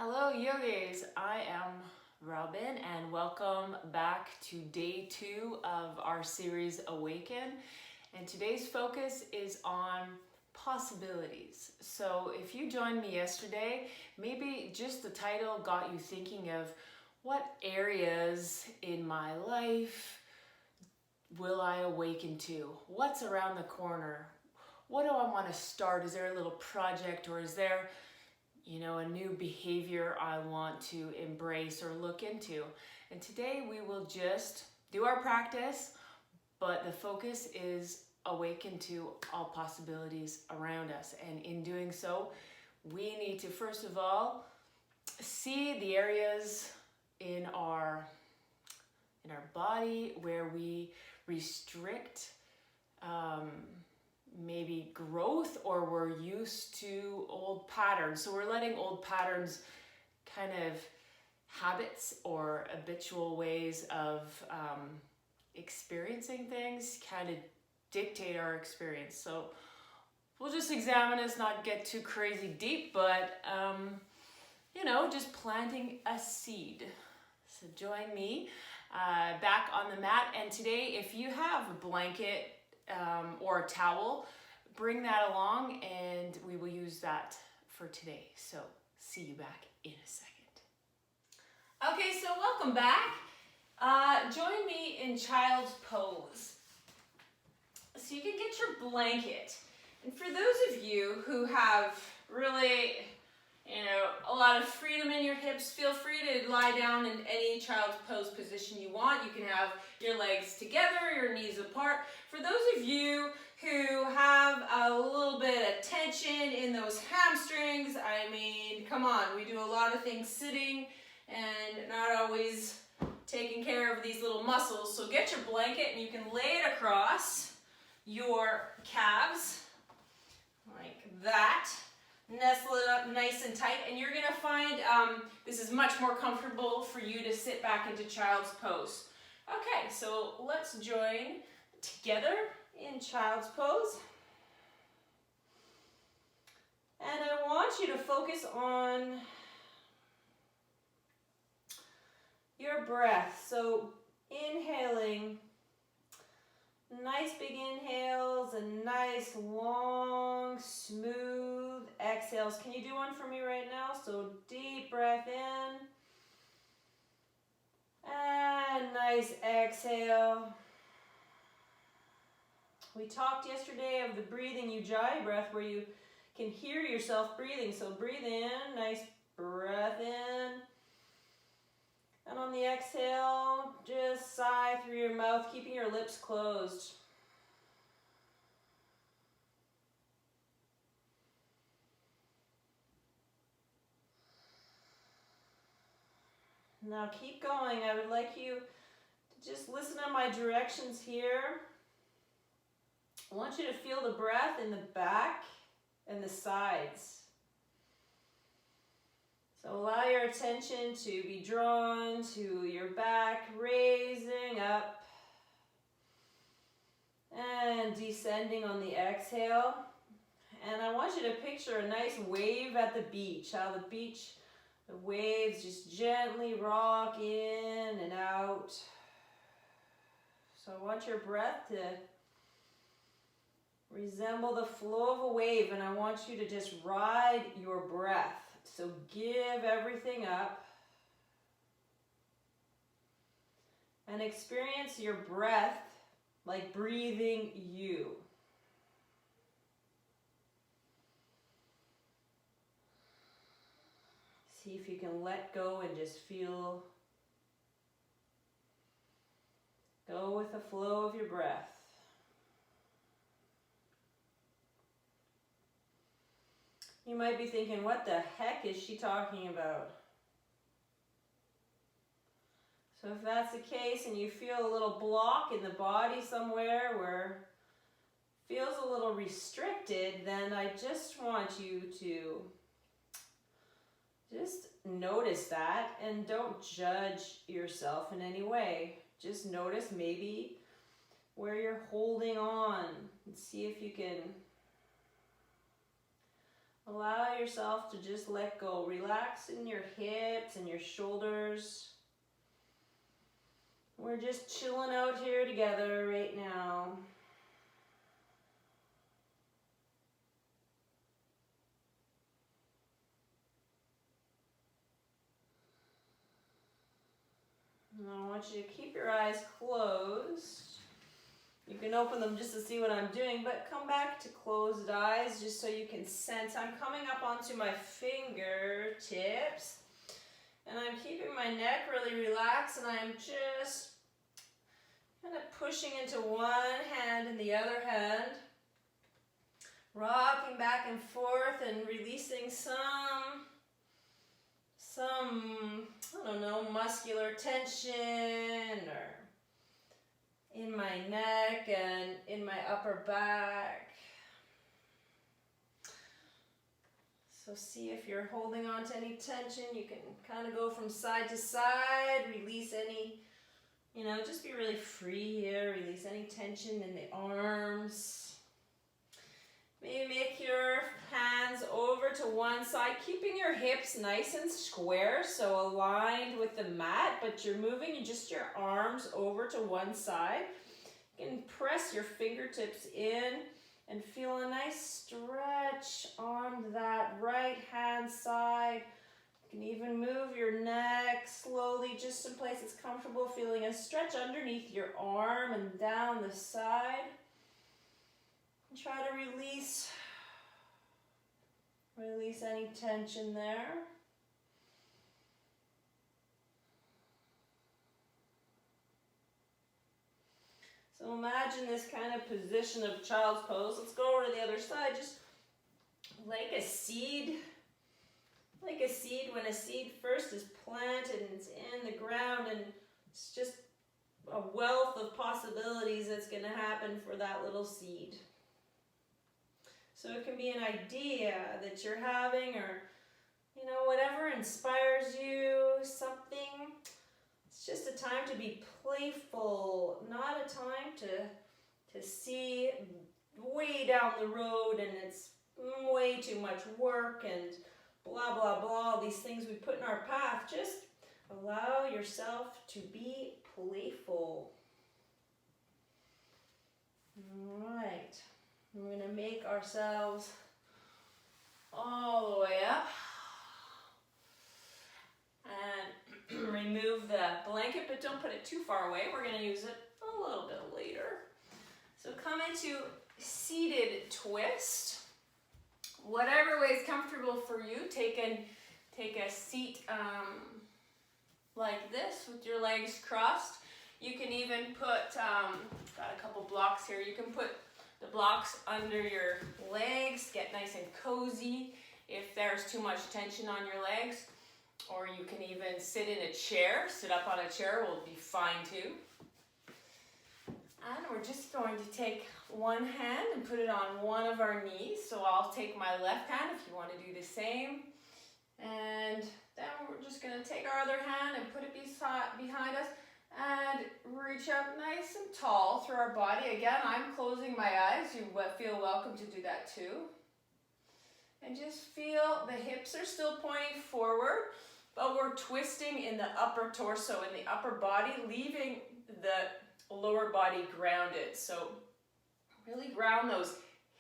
Hello yogis, I am Robyn and welcome back to day 2 of our series Awaken, and today's focus is on possibilities. So if you joined me yesterday, maybe just the title got you thinking of what areas in my life will I awaken to? What's around the corner? What do I want to start? Is there a little project, or is there a new behavior I want to embrace or look into? And today we will just do our practice, but the focus is awaken to all possibilities around us. And in doing so, we need to first of all see the areas in our body where we restrict maybe growth, or we're used to old patterns. So we're letting old patterns, kind of habits or habitual ways of experiencing things, kind of dictate our experience. So we'll just examine this, not get too crazy deep, but just planting a seed. So join me back on the mat, and today if you have a blanket or a towel, bring that along and we will use that for today. So see you back in a second. Okay, so welcome back. Join me in child's pose. So you can get your blanket. And for those of you who have really, a lot of freedom in your hips, feel free to lie down in any child's pose position you want. You can have your legs together, your knees apart. For those of you who have a little bit of tension in those hamstrings, I mean, come on, we do a lot of things sitting and not always taking care of these little muscles. So get your blanket and you can lay it across your calves like that. Nestle it up nice and tight, and you're going to find this is much more comfortable for you to sit back into child's pose. Okay, so let's join together in child's pose. And I want you to focus on your breath. So inhaling, nice big inhales and nice long smooth exhales. Can you do one for me right now? So deep breath in and nice exhale. We talked yesterday of the breathing ujjayi breath, where you can hear yourself breathing. So breathe in, nice breath in. And on the exhale, just sigh through your mouth, keeping your lips closed. Now keep going. I would like you to just listen to my directions here. I want you to feel the breath in the back and the sides. So allow your attention to be drawn to your back, raising up and descending on the exhale. And I want you to picture a nice wave at the beach, how the waves just gently rock in and out. So I want your breath to resemble the flow of a wave, and I want you to just ride your breath. So give everything up and experience your breath like breathing you. See if you can let go and just feel, go with the flow of your breath. You might be thinking, what the heck is she talking about? So if that's the case and you feel a little block in the body somewhere where it feels a little restricted, then I just want you to just notice that and don't judge yourself in any way. Just notice maybe where you're holding on and see if you can Allow yourself to just let go. Relax in your hips and your shoulders. We're just chilling out here together right now. And I want you to keep your eyes closed. You can open them just to see what I'm doing, but come back to closed eyes just so you can sense. I'm coming up onto my fingertips, and I'm keeping my neck really relaxed, and I'm just kind of pushing into one hand and the other hand, rocking back and forth and releasing some, I don't know, muscular tension or in my neck and in my upper back. So see if you're holding on to any tension. You can kind of go from side to side, release any, just be really free here. Release any tension in the arms. Maybe make your hands over to one side, keeping your hips nice and square, so aligned with the mat, but you're moving just your arms over to one side. You can press your fingertips in and feel a nice stretch on that right hand side. You can even move your neck slowly, just in place it's comfortable, feeling a stretch underneath your arm and down the side. And try to release any tension there. So imagine this kind of position of child's pose. Let's go over to the other side, just like a seed. Like a seed, when a seed first is planted and it's in the ground, and it's just a wealth of possibilities that's going to happen for that little seed. So it can be an idea that you're having, or, whatever inspires you, something. It's just a time to be playful, not a time to see way down the road and it's way too much work and blah, blah, blah, these things we put in our path. Just allow yourself to be playful. All right. We're going to make ourselves all the way up and remove the blanket, but don't put it too far away. We're going to use it a little bit later. So come into seated twist. Whatever way is comfortable for you, take a seat like this with your legs crossed. You can even put, got a couple blocks here, you can put the blocks under your legs, get nice and cozy if there's too much tension on your legs. Or you can even sit in a chair, sit up on a chair will be fine too. And we're just going to take one hand and put it on one of our knees. So I'll take my left hand if you want to do the same. And then we're just going to take our other hand and put it behind us and reach up nice and tall through our body. Again, I'm closing my eyes. You feel welcome to do that too. And just feel the hips are still pointing forward, but we're twisting in the upper torso, in the upper body, leaving the lower body grounded. So really ground those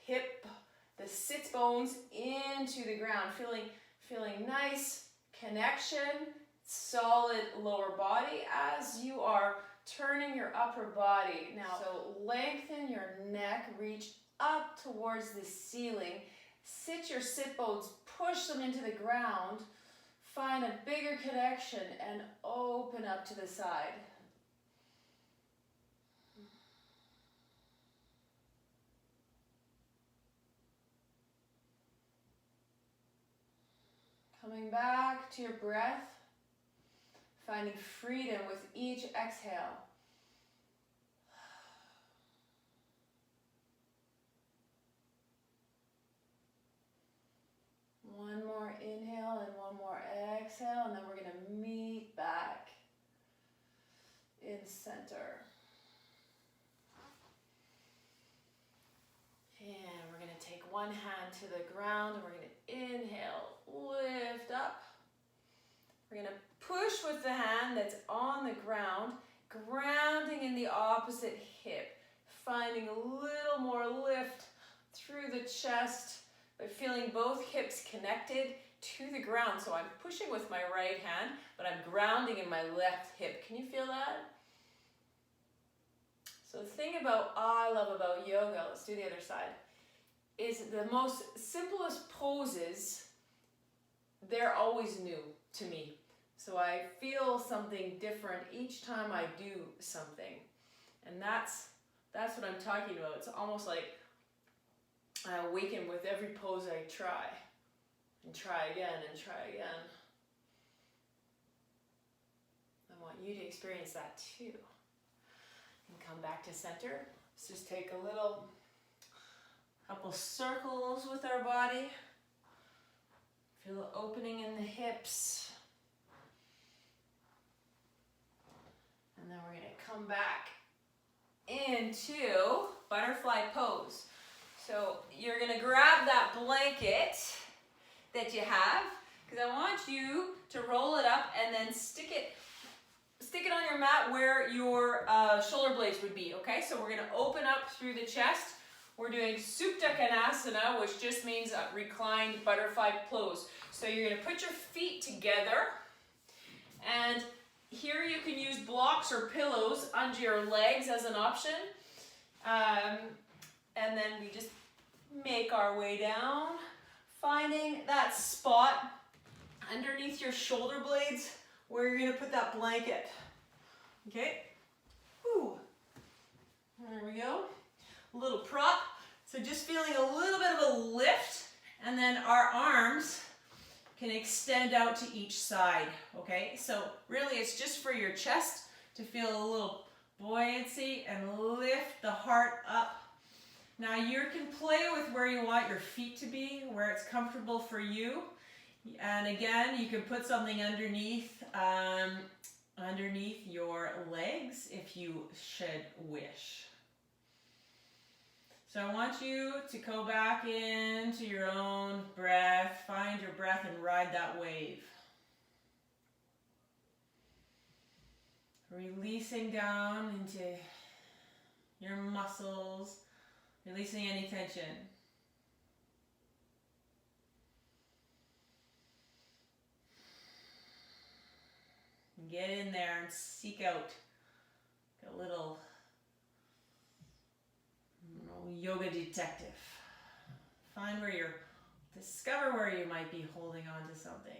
the sit bones into the ground, feeling nice connection, solid lower body as you are turning your upper body. Now, so lengthen your neck, reach up towards the ceiling, sit your sit bones, push them into the ground, find a bigger connection and open up to the side. Coming back to your breath, finding freedom with each exhale. One more inhale and one more exhale, and then we're going to meet back in center. And we're going to take one one hand to the ground, and we're going to inhale, lift up. We're going to push with the hand that's on the ground, grounding in the opposite hip, finding a little more lift through the chest by feeling both hips connected to the ground. So I'm pushing with my right hand, but I'm grounding in my left hip. Can you feel that? So the thing I love about yoga, let's do the other side, is the most simplest poses, they're always new to me. So I feel something different each time I do something. And that's what I'm talking about. It's almost like I awaken with every pose I try. And try again and try again. I want you to experience that too. And come back to center. Let's just take a couple circles with our body. Feel the opening in the hips. And then we're going to come back into butterfly pose. So you're going to grab that blanket that you have, because I want you to roll it up and then stick it on your mat where your shoulder blades would be, okay? So we're going to open up through the chest. We're doing Supta Konasana, which just means a reclined butterfly pose. So you're going to put your feet together, and here you can use blocks or pillows under your legs as an option. And then we just make our way down, finding that spot underneath your shoulder blades where you're going to put that blanket. Okay? Whew. There we go. A little prop. So just feeling a little bit of a lift, and then our arms can extend out to each side. Okay? So really it's just for your chest to feel a little buoyancy and lift the heart up. Now you can play with where you want your feet to be, where it's comfortable for you. And again, you can put something underneath your legs if you should wish. So I want you to go back into your own breath, find your breath and ride that wave. Releasing down into your muscles, releasing any tension. Get in there and seek out a little yoga detective. Discover where you might be holding on to something.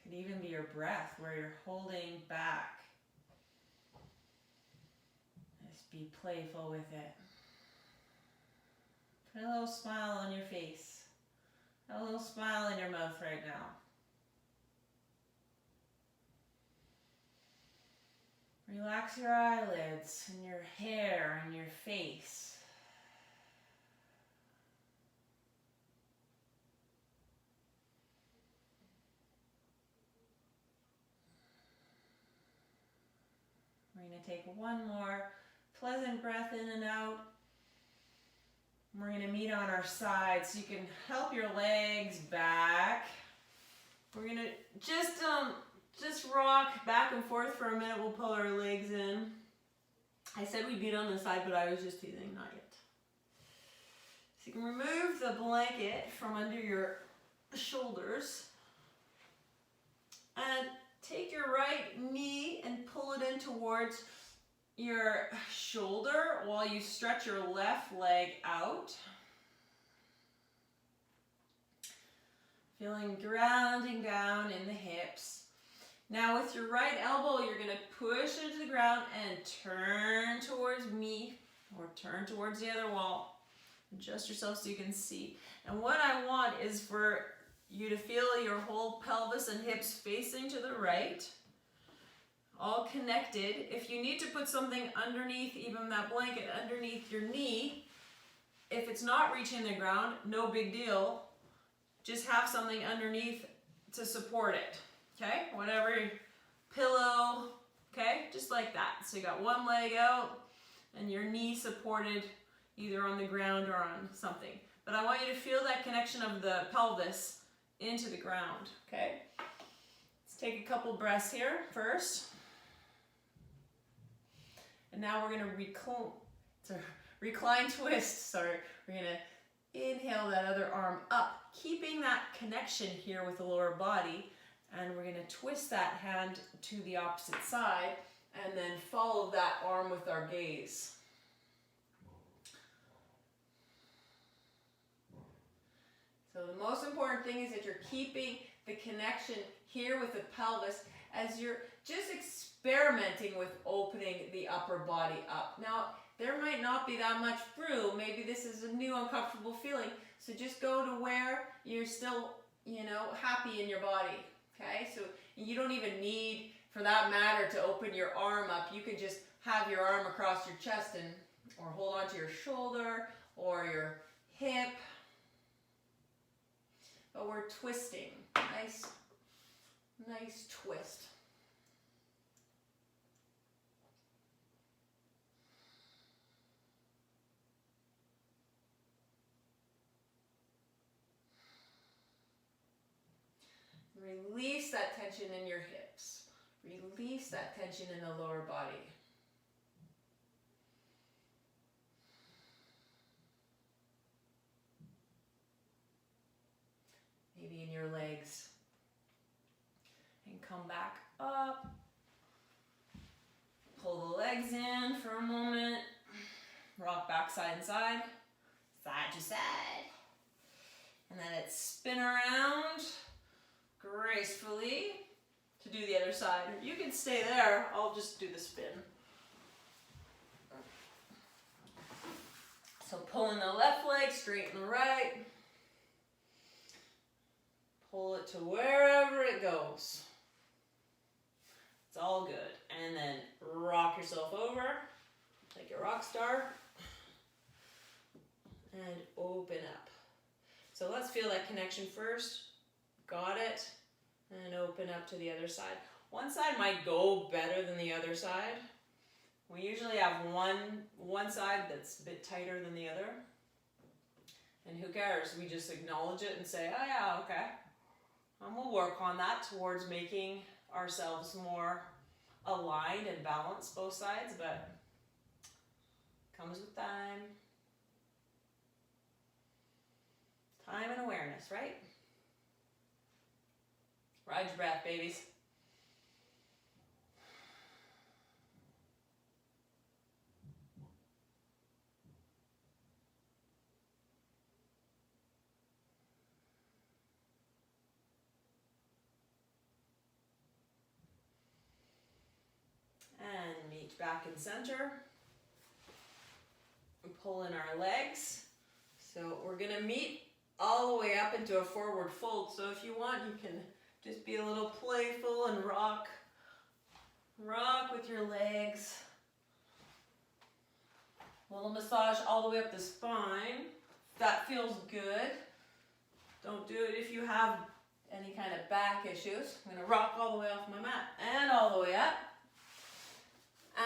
Could even be your breath where you're holding back. Just be playful with it. Put a little smile on your face. A little smile in your mouth right now. Relax your eyelids and your hair and your face. We're going to take one more pleasant breath in and out. We're going to meet on our sides so you can help your legs back. We're going to just rock back and forth for a minute. We'll pull our legs in. I said we'd meet on the side, but I was just teasing, not yet. So you can remove the blanket from under your shoulders and take your right knee and pull it in towards your shoulder while you stretch your left leg out. Feeling grounding down in the hips. Now with your right elbow, you're going to push into the ground and turn towards me or turn towards the other wall. Adjust yourself so you can see. And what I want is for you to feel your whole pelvis and hips facing to the right. All connected. If you need to put something underneath, even that blanket underneath your knee, if it's not reaching the ground, no big deal. Just have something underneath to support it, okay? Whatever, pillow, okay? Just like that. So you got one leg out and your knee supported either on the ground or on something. But I want you to feel that connection of the pelvis into the ground, okay? Let's take a couple breaths here first. And now we're gonna recline twist, sorry. We're gonna inhale that other arm up, keeping that connection here with the lower body, and we're gonna twist that hand to the opposite side and then follow that arm with our gaze. So the most important thing is that you're keeping the connection here with the pelvis as you're just experimenting with opening the upper body up. Now, there might not be that much room. Maybe this is a new uncomfortable feeling. So just go to where you're still, happy in your body, okay? So you don't even need, for that matter, to open your arm up. You can just have your arm across your chest or hold onto your shoulder or your hip. But we're twisting. Nice twist. Release that tension in your hips. Release that tension in the lower body. Maybe in your legs. And come back up. Pull the legs in for a moment. Rock back side and side. Side to side. And then let's spin around gracefully to do the other side. You can stay there. I'll just do the spin. So pulling the left leg, straighten the right. Pull it to wherever it goes. It's all good. And then rock yourself over like a rock star. And open up. So let's feel that connection first. Got it. And open up to the other side. One side might go better than the other side. We usually have one side that's a bit tighter than the other. And who cares? We just acknowledge it and say, oh yeah, okay. And we'll work on that towards making ourselves more aligned and balanced both sides, but comes with time. Time and awareness, right? Ride your breath, babies. And meet back in center. And pull in our legs. So we're gonna meet all the way up into a forward fold. So if you want, you can just be a little playful and rock with your legs. A little massage all the way up the spine. That feels good. Don't do it if you have any kind of back issues. I'm gonna rock all the way off my mat and all the way up.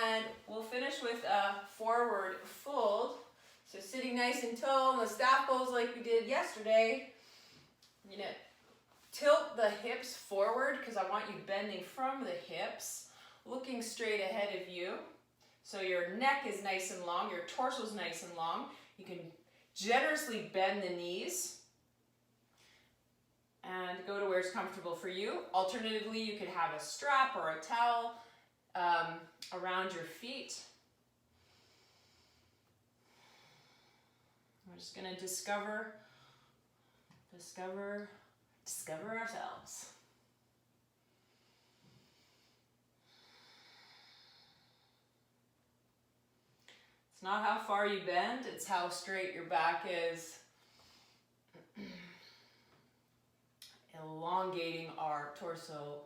And we'll finish with a forward fold. So sitting nice and tall in the staff pose like we did yesterday. You know, tilt the hips forward because I want you bending from the hips, looking straight ahead of you. So your neck is nice and long, your torso is nice and long. You can generously bend the knees and go to where it's comfortable for you. Alternatively, you could have a strap or a towel around your feet. We're just gonna discover ourselves. It's not how far you bend, it's how straight your back is. Elongating our torso.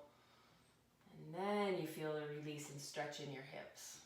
And then you feel the release and stretch in your hips.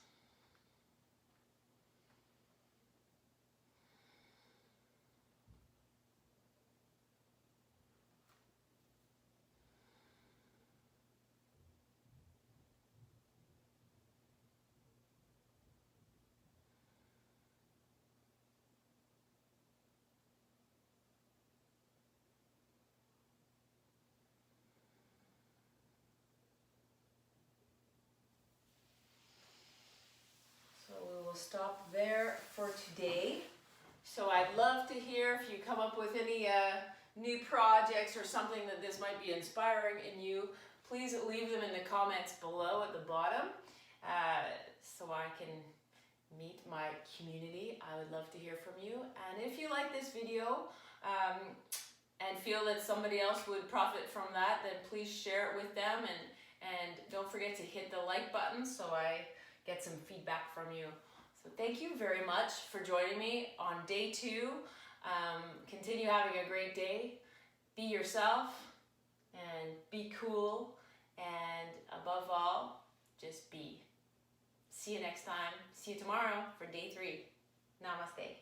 stop there for today. So I'd love to hear if you come up with any new projects or something that this might be inspiring in you. Please leave them in the comments below at the bottom so I can meet my community. I would love to hear from you. And if you like this video and feel that somebody else would profit from that, then please share it with them, and don't forget to hit the like button so I get some feedback from you. So thank you very much for joining me on day 2. Continue having a great day. Be yourself and be cool, and above all, just be. See you next time. See you tomorrow for day 3. Namaste.